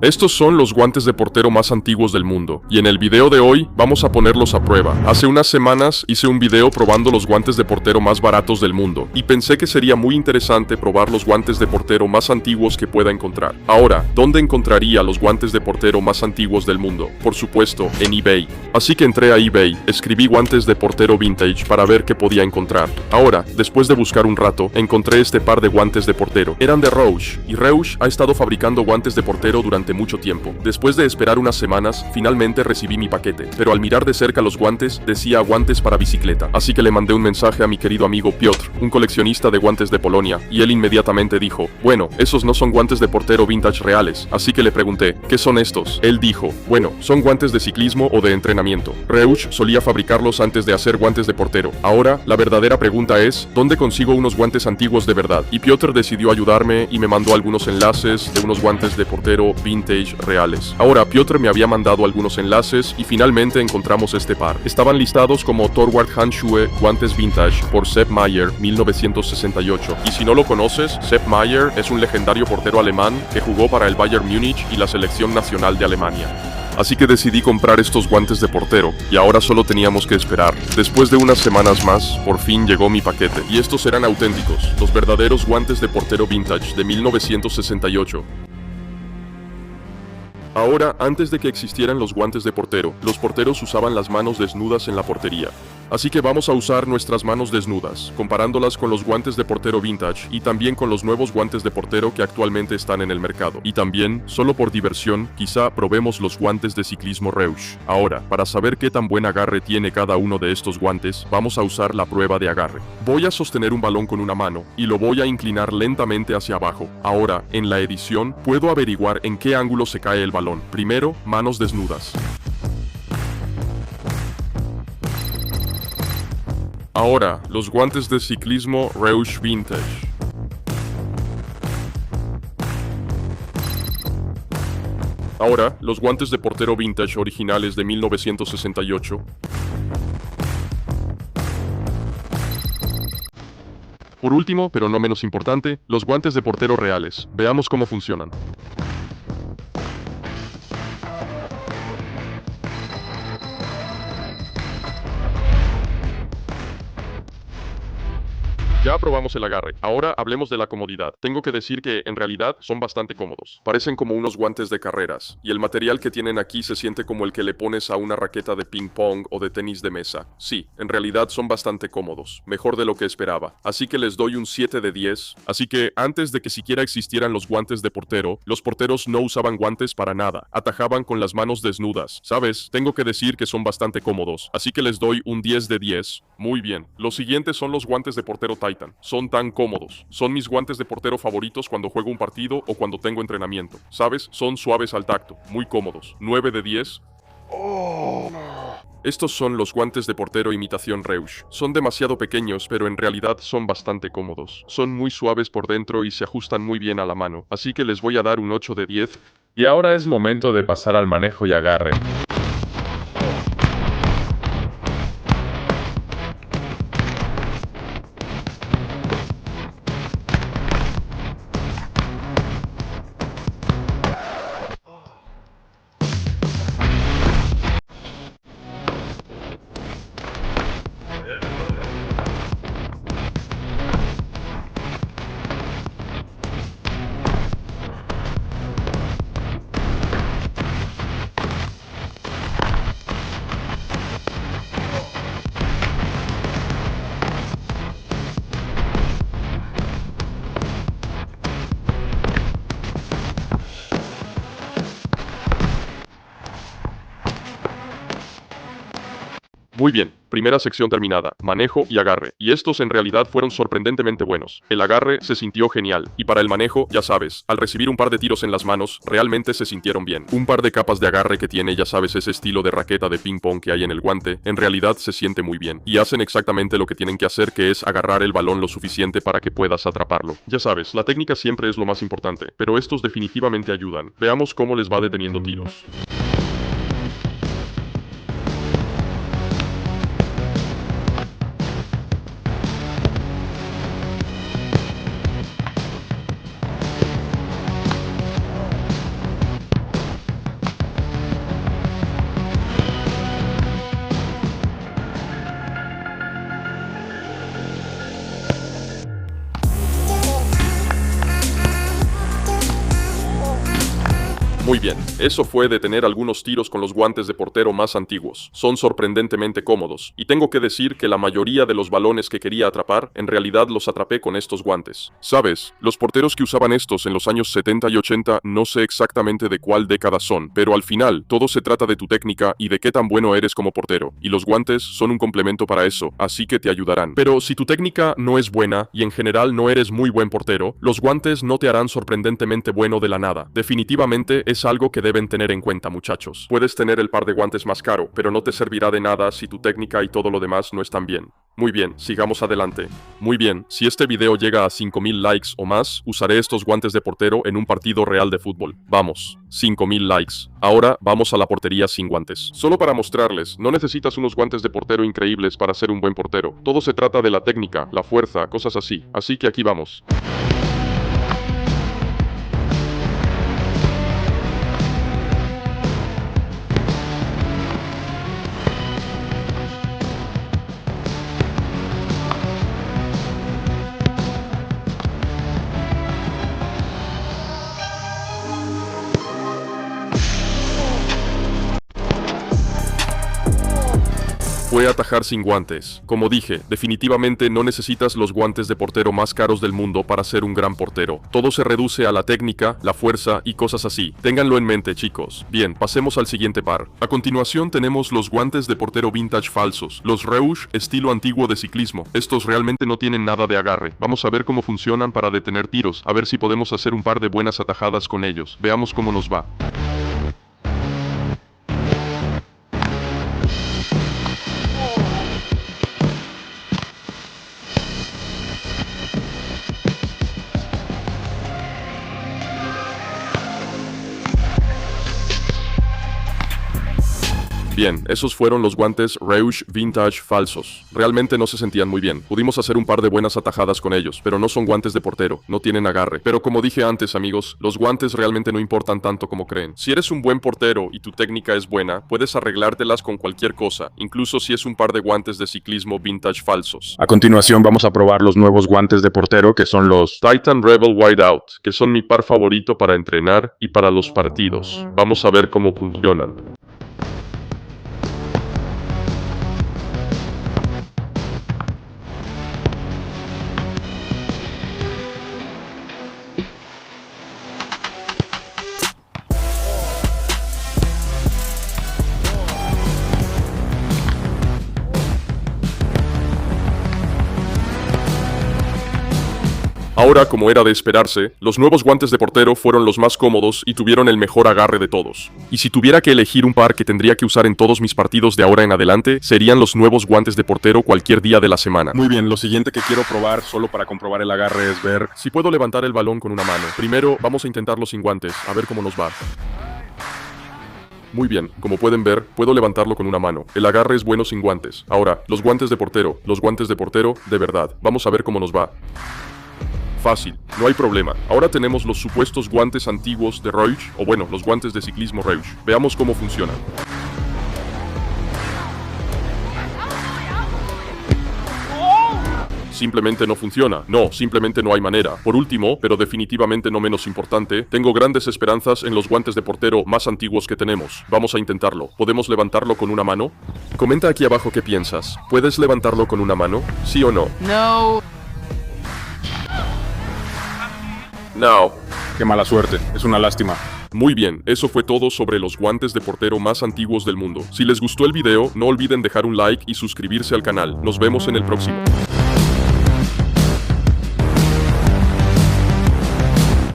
Estos son los guantes de portero más antiguos del mundo, y en el video de hoy vamos a ponerlos a prueba. Hace unas semanas hice un video probando los guantes de portero más baratos del mundo, y pensé que sería muy interesante probar los guantes de portero más antiguos que pueda encontrar. Ahora, ¿dónde encontraría los guantes de portero más antiguos del mundo? Por supuesto, en eBay. Así que entré a eBay, escribí guantes de portero vintage para ver qué podía encontrar. Ahora, después de buscar un rato, encontré este par de guantes de portero. Eran de Roush, y Roush ha estado fabricando guantes de portero durante mucho tiempo. Después de esperar unas semanas, finalmente recibí mi paquete, pero al mirar de cerca los guantes, decía guantes para bicicleta. Así que le mandé un mensaje a mi querido amigo Piotr, un coleccionista de guantes de Polonia, y él inmediatamente dijo, bueno, esos no son guantes de portero vintage reales. Así que le pregunté, ¿qué son estos? Él dijo, bueno, son guantes de ciclismo o de entrenamiento. Roush solía fabricarlos antes de hacer guantes de portero. Ahora, la verdadera pregunta es, ¿dónde consigo unos guantes antiguos de verdad? Y Piotr decidió ayudarme y me mandó algunos enlaces de unos guantes de portero vintage reales. Ahora, Piotr me había mandado algunos enlaces y finalmente encontramos este par. Estaban listados como Torwart Handschuhe guantes vintage por Sepp Maier 1968. Y si no lo conoces, Sepp Maier es un legendario portero alemán que jugó para el Bayern Múnich y la selección nacional de Alemania. Así que decidí comprar estos guantes de portero, y ahora solo teníamos que esperar. Después de unas semanas más, por fin llegó mi paquete, y estos eran auténticos, los verdaderos guantes de portero vintage de 1968. Ahora, antes de que existieran los guantes de portero, los porteros usaban las manos desnudas en la portería. Así que vamos a usar nuestras manos desnudas, comparándolas con los guantes de portero vintage y también con los nuevos guantes de portero que actualmente están en el mercado. Y también, solo por diversión, quizá probemos los guantes de ciclismo Roush. Ahora, para saber qué tan buen agarre tiene cada uno de estos guantes, vamos a usar la prueba de agarre. Voy a sostener un balón con una mano y lo voy a inclinar lentamente hacia abajo. Ahora, en la edición, puedo averiguar en qué ángulo se cae el balón. Primero, manos desnudas. Ahora, los guantes de ciclismo Roush Vintage. Ahora, los guantes de portero vintage originales de 1968. Por último, pero no menos importante, los guantes de portero reales. Veamos cómo funcionan. Ya probamos el agarre, ahora hablemos de la comodidad. Tengo que decir que en realidad son bastante cómodos. Parecen como unos guantes de carreras, y el material que tienen aquí se siente como el que le pones a una raqueta de ping pong o de tenis de mesa. Sí, en realidad son bastante cómodos, mejor de lo que esperaba. Así que les doy un 7 de 10. Así que antes de que siquiera existieran los guantes de portero, los porteros no usaban guantes para nada, atajaban con las manos desnudas. ¿Sabes? Tengo que decir que son bastante cómodos, así que les doy un 10 de 10. Muy bien. Los siguientes son los guantes de portero Titan. Son tan cómodos. Son mis guantes de portero favoritos cuando juego un partido o cuando tengo entrenamiento. ¿Sabes? Son suaves al tacto, muy cómodos. 9 de 10. Estos son los guantes de portero imitación Roush. Son demasiado pequeños, pero en realidad son bastante cómodos. Son muy suaves por dentro y se ajustan muy bien a la mano, así que les voy a dar un 8 de 10. Y ahora es momento de pasar al manejo y agarre. Muy bien, primera sección terminada, manejo y agarre. Y estos en realidad fueron sorprendentemente buenos. El agarre se sintió genial. Y para el manejo, ya sabes, al recibir un par de tiros en las manos, realmente se sintieron bien. Un par de capas de agarre que tiene, ya sabes, ese estilo de raqueta de ping pong que hay en el guante, en realidad se siente muy bien. Y hacen exactamente lo que tienen que hacer, que es agarrar el balón lo suficiente para que puedas atraparlo. Ya sabes, la técnica siempre es lo más importante, pero estos definitivamente ayudan. Veamos cómo les va deteniendo tiros. Muy bien, eso fue de tener algunos tiros con los guantes de portero más antiguos. Son sorprendentemente cómodos, y tengo que decir que la mayoría de los balones que quería atrapar, en realidad los atrapé con estos guantes. ¿Sabes? Los porteros que usaban estos en los años 70 y 80 no sé exactamente de cuál década son, pero al final, todo se trata de tu técnica y de qué tan bueno eres como portero, y los guantes son un complemento para eso, así que te ayudarán. Pero si tu técnica no es buena, y en general no eres muy buen portero, los guantes no te harán sorprendentemente bueno de la nada. Definitivamente es algo que deben tener en cuenta, muchachos. Puedes tener el par de guantes más caro, pero no te servirá de nada si tu técnica y todo lo demás no están bien. Muy bien, sigamos adelante. Muy bien, si este video llega a 5000 likes o más, usaré estos guantes de portero en un partido real de fútbol. Vamos, 5000 likes. Ahora vamos a la portería sin guantes. Solo para mostrarles, no necesitas unos guantes de portero increíbles para ser un buen portero. Todo se trata de la técnica, la fuerza, cosas así. Así que aquí vamos. Fue atajar sin guantes. Como dije, definitivamente no necesitas los guantes de portero más caros del mundo para ser un gran portero. Todo se reduce a la técnica, la fuerza y cosas así. Ténganlo en mente, chicos. Bien, pasemos al siguiente par. A continuación tenemos los guantes de portero vintage falsos, los Rouge estilo antiguo de ciclismo. Estos realmente no tienen nada de agarre. Vamos a ver cómo funcionan para detener tiros, a ver si podemos hacer un par de buenas atajadas con ellos. Veamos cómo nos va. Bien, esos fueron los guantes Rouge Vintage falsos. Realmente no se sentían muy bien. Pudimos hacer un par de buenas atajadas con ellos, pero no son guantes de portero, no tienen agarre. Pero como dije antes, amigos, los guantes realmente no importan tanto como creen. Si eres un buen portero y tu técnica es buena, puedes arreglártelas con cualquier cosa, incluso si es un par de guantes de ciclismo vintage falsos. A continuación vamos a probar los nuevos guantes de portero que son los Titan Rebel Whiteout, que son mi par favorito para entrenar y para los partidos. Vamos a ver cómo funcionan. Ahora, como era de esperarse, los nuevos guantes de portero fueron los más cómodos y tuvieron el mejor agarre de todos. Y si tuviera que elegir un par que tendría que usar en todos mis partidos de ahora en adelante, serían los nuevos guantes de portero cualquier día de la semana. Muy bien, lo siguiente que quiero probar solo para comprobar el agarre es ver si puedo levantar el balón con una mano. Primero, vamos a intentarlo sin guantes, a ver cómo nos va. Muy bien, como pueden ver, puedo levantarlo con una mano. El agarre es bueno sin guantes. Ahora, los guantes de portero, de verdad. Vamos a ver cómo nos va. Fácil, no hay problema. Ahora tenemos los supuestos guantes antiguos de Rouge, o bueno, los guantes de ciclismo Rouge. Veamos cómo funcionan. Simplemente no funciona. No, simplemente no hay manera. Por último, pero definitivamente no menos importante, tengo grandes esperanzas en los guantes de portero más antiguos que tenemos. Vamos a intentarlo. ¿Podemos levantarlo con una mano? Comenta aquí abajo qué piensas. ¿Puedes levantarlo con una mano? ¿Sí o no? No. No. qué mala suerte, es una lástima. Muy bien, eso fue todo sobre los guantes de portero más antiguos del mundo. Si les gustó el video, no olviden dejar un like y suscribirse al canal. Nos vemos en el próximo.